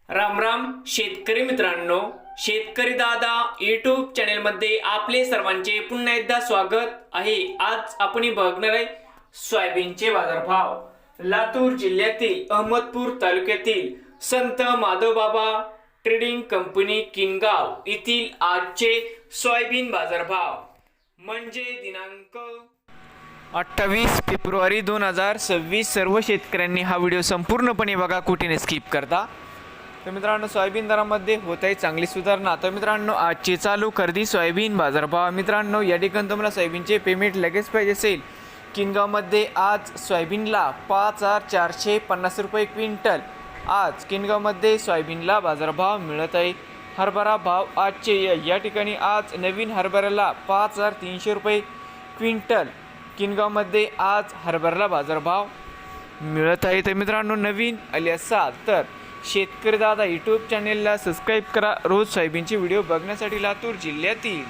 राम राम शेतकरी मित्रांनो, शेतकरी दादा यूट्यूब चॅनलमध्ये आपले सर्वांचे पुन्हा एकदा स्वागत आहे। आज आपण बघणार आहे सोयाबीनचे बाजारभाव। लातूर जिल्ह्यातील अहमदपूर तालुक्यातील संत माधवबाबा ट्रेडिंग कंपनी किनगाव येथील आजचे सोयाबीन बाजारभाव म्हणजे दिनांक 28 फेब्रुवारी 2026। सर्व शेतकऱ्यांनी हा व्हिडिओ संपूर्णपणे बघा, कुठे स्किप करता। तर मित्रांनो, सोयाबीन दरामध्ये होत आहे चांगली सुधारणा। तर मित्रांनो, आजचे चालू खरेदी सोयाबीन बाजारभाव। मित्रांनो, या ठिकाणी तुम्हाला सोयाबीनचे पेमेंट लगेच पाहिजे असेल, किनगावमध्ये आज सोयाबीनला 5450 रुपये क्विंटल। आज किनगावमध्ये सोयाबीनला बाजारभाव मिळत आहे। हरभरा भाव आजचे या ठिकाणी आज नवीन हरभऱ्याला 5300 रुपये क्विंटल किनगावमध्ये आज हरभऱ्याला बाजारभाव मिळत आहे। तर मित्रांनो, नवीन आले असाल तर शेतकरी दादा यूट्यूब चॅनेलला सबस्क्राईब करा, रोज सोयाबीनचे व्हिडिओ बघण्यासाठी लातूर जिल्ह्यातील